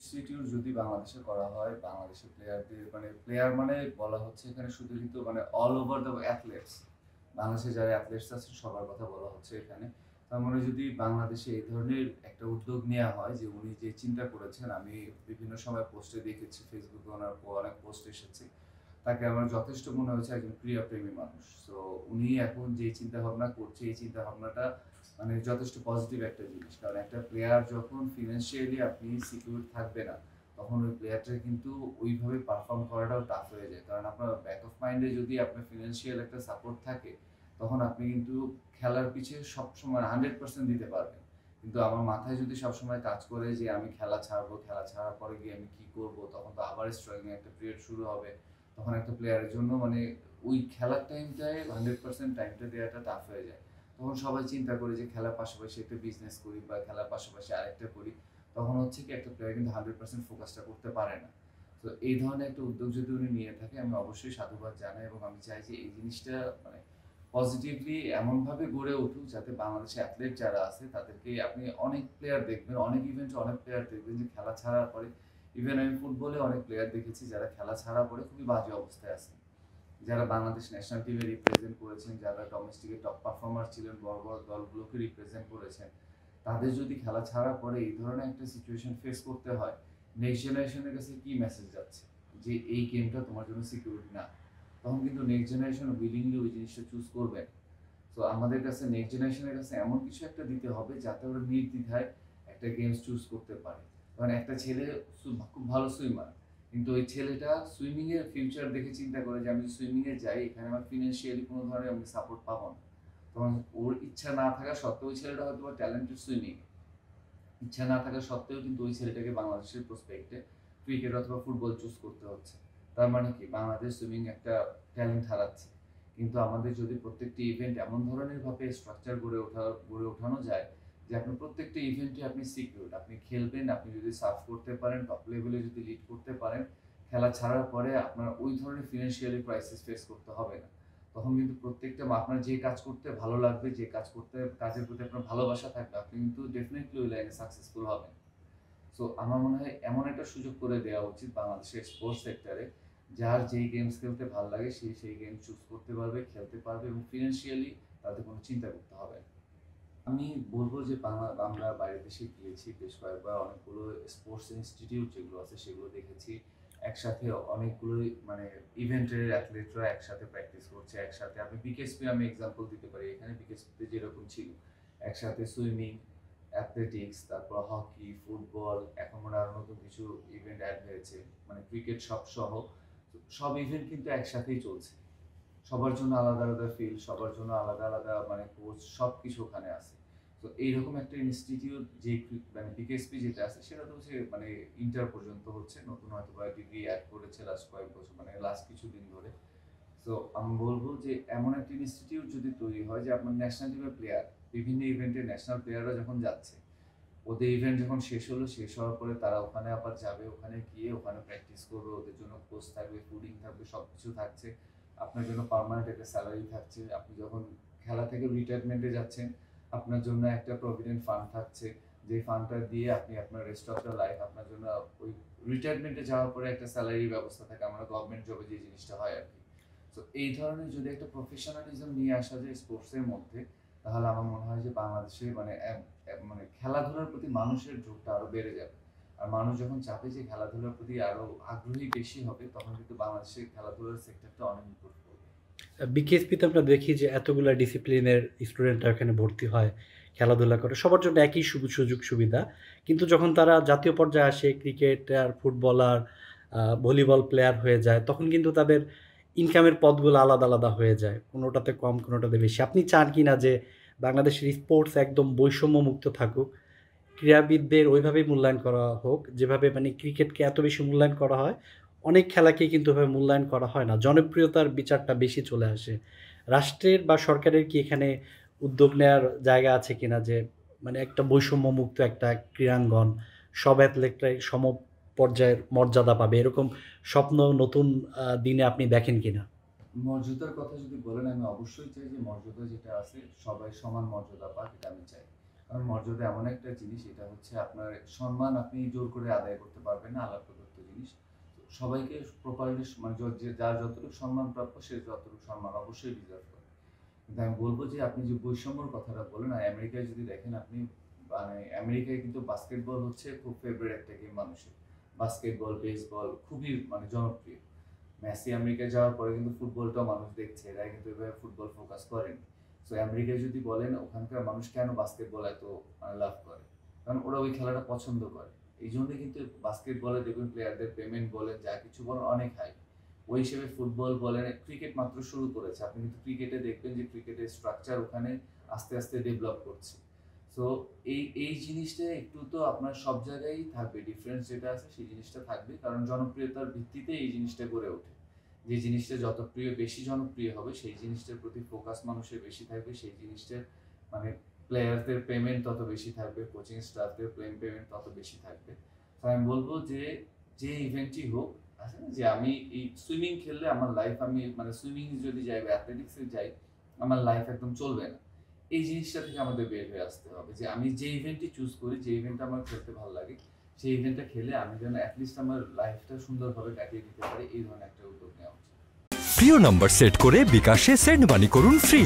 Institute যদি বাংলাদেশে করা হয়, বাংলাদেশের প্লেয়ারদের মানে প্লেয়ার মানে বলা হচ্ছে এখানে শুধু কিন্তু মানে অল ওভার দ্য অ্যাথলেটস, বাংলাদেশে যারা অ্যাথলেটস আছে সবার কথা বলা হচ্ছে এখানে। তার মানে যদি বাংলাদেশে এই ধরনের একটা উদ্যোগ নেওয়া হয়, যে উনি যে চিন্তা করেছেন, আমি বিভিন্ন সময় পোস্টে দেখেছি, ফেসবুকে ওনার অনেক পোস্ট এসেছে, তাকে আমার যথেষ্ট মনে হয়েছে একজন ক্রীড়াপ্রেমী মানুষ। সো উনি এখন যে চিন্তা ভাবনা করছে, এই চিন্তা ভাবনাটা মানে যথেষ্ট পজিটিভ একটা জিনিস। কারণ একটা প্লেয়ার যখন ফিনান্সিয়ালি আপনি সিকিউর থাকবে না, তখন ওই প্লেয়ারটা কিন্তু ওইভাবে পারফর্ম করাটাও টাফ হয়ে যায়। কারণ আপনার ব্যাক অফ মাইন্ডে যদি আপনার ফিনান্সিয়াল একটা সাপোর্ট থাকে, তখন আপনি কিন্তু খেলার পিছে সবসময় 100% দিতে পারবেন। কিন্তু আমার মাথায় যদি সবসময় কাজ করে যে আমি খেলা ছাড়বো, খেলা ছাড়ার পরে গিয়ে আমি কি করব, তখন তো আবার স্ট্রাগলিং একটা পিরিয়ড শুরু হবে। তখন একটা প্লেয়ারের জন্য মানে ওই খেলার টাইমটায় 100% টাইমটা দেওয়াটা টাফ হয়ে যায়। তখন সবাই চিন্তা করে যে খেলার পাশাপাশি একটা বিজনেস করি বা খেলার পাশাপাশি আরেকটা করি। তখন হচ্ছে কি একটা প্লেয়ার কিন্তু 100% ফোকাসটা করতে পারে না। তো এই ধরনের একটা উদ্যোগ যদি উনি নিয়ে থাকে, আমি অবশ্যই সাধুবাদ জানাই এবং আমি চাই যে এই জিনিসটা মানে পজিটিভলি এমনভাবে গড়ে উঠুক যাতে বাংলাদেশে অ্যাথলেট যারা আছে তাদেরকে আপনি অনেক প্লেয়ার দেখবেন, অনেক ইভেন্টে অনেক প্লেয়ার দেখবেন যে খেলা ছাড়ার পরে, ইভেন আমি ফুটবলে অনেক প্লেয়ার দেখেছি যারা খেলা ছাড়ার পরে খুবই বাজে অবস্থায় আছে। যারা বাংলাদেশ ন্যাশনাল টিমে রিপ্রেজেন্ট করেছেন, যারা ডোমেস্টিকে টপ পারফর্মার ছিলেন, বড় বড় দলগুলোকে রিপ্রেজেন্ট করেছেন, তাদের যদি খেলা ছাড়ার পরে এই ধরনের একটা সিচুয়েশন ফেস করতে হয়, নেক্সট জেনারেশনের কাছে কি মেসেজ যাচ্ছে যে এই গেমটা তোমার জন্য সিকিউরিটি না। তখন কিন্তু নেক্সট জেনারেশন উইলিংলি ওই জিনিসটা চুজ করবেন। তো আমাদের কাছে নেক্সট জেনারেশনের কাছে এমন কিছু একটা দিতে হবে যাতে ওরা নির্দ্বিধায় একটা গেমস চুজ করতে পারে। কারণ একটা ছেলে খুব ভালো সুইমার, কিন্তু ওই ছেলেটা সুইমিং এর ফিউচার দেখে চিন্তা করে যে আমি সুইমিং এ যাই, এখানে আমার ফিনান্সিয়ালি কোনো ধরনের আমি সাপোর্ট পাবো না। তখন ওর ইচ্ছা না থাকা সত্ত্বেও, ওই ছেলেটা হয়তো ট্যালেন্টেড সুইমিং, ইচ্ছা না থাকা সত্ত্বেও কিন্তু ওই ছেলেটাকে বাংলাদেশের প্রসপেক্টে ক্রিকেট অথবা ফুটবল চুজ করতে হচ্ছে। তার মানে কি বাংলাদেশ সুইমিং একটা ট্যালেন্ট হারাচ্ছে। কিন্তু আমাদের যদি প্রত্যেকটি ইভেন্ট এমন ধরনের ভাবে স্ট্রাকচার গড়ে ওঠানো যায় যে আপনি প্রত্যেকটা ইভেন্টে আপনি সিকিউর, আপনি খেলবেন, আপনি যদি সার্ভ করতে পারেন, টপ লেভেলে যদি লিড করতে পারেন, খেলা ছাড়ার পরে আপনার ওই ধরনের ফিনান্সিয়ালি ক্রাইসিস ফেস করতে হবে না। তখন কিন্তু প্রত্যেকটা আপনার যে কাজ করতে ভালো লাগবে, যে কাজ করতে কাজের প্রতি আপনার ভালোবাসা থাকবে, আপনি কিন্তু ডেফিনেটলি ওই লাইনে সাকসেসফুল হবেন। সো আমার মনে হয় এমন একটা সুযোগ করে দেওয়া উচিত বাংলাদেশের স্পোর্টস সেক্টরে, যার যেই গেমস খেলতে ভালো লাগে সে সেই গেম চুজ করতে পারবে, খেলতে পারবে এবং ফিনান্সিয়ালি তাদের কোনো চিন্তা করতে হবে না। আমি বলব যে আমরা বাইরের দেশে গিয়েছি বেশ কয়েকবার, অনেকগুলো স্পোর্টস ইনস্টিটিউট যেগুলো আছে সেগুলো দেখেছি। একসাথে অনেকগুলোই মানে ইভেন্টের অ্যাথলেটরা একসাথে প্র্যাকটিস করছে একসাথে। আমি এক্সাম্পল দিতে পারি, এখানে বিকেএসপিতে যেরকম ছিল একসাথে সুইমিং, অ্যাথলেটিক্স, তারপর হকি, ফুটবল, এখন মনে হয় আরো নতুন কিছু ইভেন্ট অ্যাড হয়েছে, মানে ক্রিকেট সব সহ সব ইভেন্ট কিন্তু একসাথেই চলছে। সবার জন্য আলাদা আলাদা ফিল্ড, সবার জন্য আলাদা আলাদা মানে কোচ, সবকিছু ওখানে আছে। তো এইরকম একটা ইনস্টিটিউট যে মানে বিকেএসপি যেটা আছে সেটা তো হচ্ছে মানে ইন্টার পর্যন্ত হচ্ছে, নতুন হয়তো বা ডিগ্রি অ্যাড করেছে লাস্ট কয়েক বছর, মানে লাস্ট কিছুদিন ধরে। তো আমি বলবো যে এমন একটা ইনস্টিটিউট যদি তৈরি হয় যে আপনার ন্যাশনাল টিমের প্লেয়ার, বিভিন্ন ইভেন্টে ন্যাশনাল প্লেয়াররা যখন যাচ্ছে, ওদের ইভেন্ট যখন শেষ হলো, শেষ হওয়ার পরে তারা ওখানে আবার যাবে, ওখানে গিয়ে ওখানে প্র্যাকটিস করবে, ওদের জন্য কোচ থাকবে, ফুডিং থাকবে, সবকিছু থাকছে। আপনার জন্য পার্মানেন্ট একটা স্যালারি থাকছে। আপনি যখন খেলা থেকে রিটায়ারমেন্টে যাচ্ছেন, আপনার জন্য একটা প্রভিডেন্ট ফান্ড থাকছে, যে ফান্ডটা দিয়ে আপনি আপনার রেস্ট অফ দ্য লাইফ আপনার জন্য ওই রিটায়ারমেন্টে যাওয়ার পরে একটা স্যালারির ব্যবস্থা থাকে, আমরা গভর্নমেন্ট জবে যে জিনিসটা হয় আর কি। তো এই ধরনের যদি একটা প্রফেশনালিজম নিয়ে আসা যায় স্পোর্টসের মধ্যে, তাহলে আমার মনে হয় যে বাংলাদেশে মানে মানে খেলাধুলার প্রতি মানুষের ঝোঁকটা আরো বেড়ে যাবে। আর মানুষ যখন চাপে যে খেলাধুলার প্রতি আরো আগ্রহী বেশি হবে, তখন কিন্তু বাংলাদেশের খেলাধুলার সেক্টরটা অনেক ইমপ্রুভ করবে। বিকেএসপিতে আমরা দেখি যে এতগুলা ডিসিপ্লিনের স্টুডেন্টরা এখানে ভর্তি হয়, খেলাধুলা করে। সবার জন্য একই সুযোগ সুবিধা। কিন্তু যখন তারা জাতীয় পর্যায়ে আসে, ক্রিকেটার, ফুটবলার, ভলিবল প্লেয়ার হয়ে যায়, তখন কিন্তু তাদের ইনকামের পথগুলো আলাদা, আলাদা হয়ে যায়। কোনোটাতে কম, কোনোটাতে বেশি। আপনি চান কিনা যে বাংলাদেশের স্পোর্টস একদম বৈষম্যমুক্ত থাকুক? ক্রীড়াবিদদের ওইভাবেই মূল্যায়ন করা হোক, যেভাবে মানে ক্রিকেটকে এত বেশি মূল্যায়ন করা হয়, অনেক খেলাকেই কিন্তু ওভাবে মূল্যায়ন করা হয় না। জনপ্রিয়তার বিচারটা বেশি চলে আসে। রাষ্ট্রের বা সরকারের কি এখানে উদ্যোগ নেওয়ার জায়গা আছে কিনা যে মানে একটা বৈষম্যমুক্ত একটা ক্রীড়াঙ্গন, সব অ্যাথলেটরাই সমপর্যায়ের মর্যাদা পাবে, এরকম স্বপ্ন নতুন দিনে আপনি দেখেন কিনা? মর্যাদার কথা যদি বলেন, আমি অবশ্যই চাই যে মর্যাদা যেটা আছে সবাই সমান মর্যাদা পাক, এটা আমি চাই। কারণ মর্যাদা এমন একটা জিনিস, এটা হচ্ছে আপনার সম্মান আপনি জোর করে আদায় করতে পারবেন না, আলাপ প্রদত্ত জিনিস। তো সবাইকে প্রপারলি মানে যার যতটুকু সম্মান প্রাপ্য সে যতটুকু সম্মান অবশ্যই ডিজার্ভ করে। কিন্তু আমি বলব যে আপনি যে বৈষম্যর কথাটা বললেন, আর আমেরিকায় যদি দেখেন আপনি, মানে আমেরিকায় কিন্তু বাস্কেটবল হচ্ছে খুব ফেভারিট একটা গেম মানুষের। বাস্কেটবল, বেসবল খুবই মানে জনপ্রিয়। মেসি আমেরিকায় যাওয়ার পরে কিন্তু ফুটবলটাও মানুষ দেখছে, এরা কিন্তু এভাবে ফুটবল ফোকাস করেনি। সো আমেরিকায় যদি বলেন ওখানকার মানুষ কেন বাস্কেটবল এত মানে লাভ করে, কারণ ওরা ওই খেলাটা পছন্দ করে। এই জন্য কিন্তু বাস্কেটবলে দেখবেন প্লেয়ারদের পেমেন্ট বলেন যা কিছু বলেন অনেক হাই। ওই হিসেবে ফুটবল বলেন, ক্রিকেট মাত্র শুরু করেছে, আপনি কিন্তু ক্রিকেটে দেখবেন যে ক্রিকেটের স্ট্রাকচার ওখানে আস্তে আস্তে ডেভেলপ করছে। সো এই জিনিসটা একটু তো আপনার সব জায়গায় থাকবে, ডিফারেন্স যেটা আছে সেই জিনিসটা থাকবে, কারণ জনপ্রিয়তার ভিত্তিতে এই জিনিসটা গড়ে ওঠে। যে জিনিসটা যত বেশি জনপ্রিয় হবে সেই জিনিসটার প্রতি ফোকাস মানুষের বেশি থাকবে, সেই জিনিসটার মানে প্লেয়ারদের পেমেন্ট তত বেশি থাকবে, কোচিং স্টাফদের পেমেন্ট তত বেশি থাকবে। তো আমি বলবো যে যে ইভেন্টই হোক, আছে না যে আমি এই সুইমিং খেললে আমার লাইফ, আমি মানে সুইমিং যদি যাই বা অ্যাথলেটিক্সে যাই আমার লাইফ একদম চলবে না। এই জিনিসটা থেকে আমাদের বের হয়ে আসতে হবে যে আমি যে ইভেন্টই চুজ করি, যে ইভেন্টটা আমার খেলতে ভালো লাগে, সেই ইভেন্টটা খেলে আমি যেন অ্যাটলিস্ট আমার লাইফটা সুন্দরভাবে কাটিয়ে দিতে পারি, এই ধরনের একটা উদ্যোগ নেওয়া উচিত। প্রিয় নম্বর সেট করে বিকাশে সেন্ড মানি করুন ফ্রি।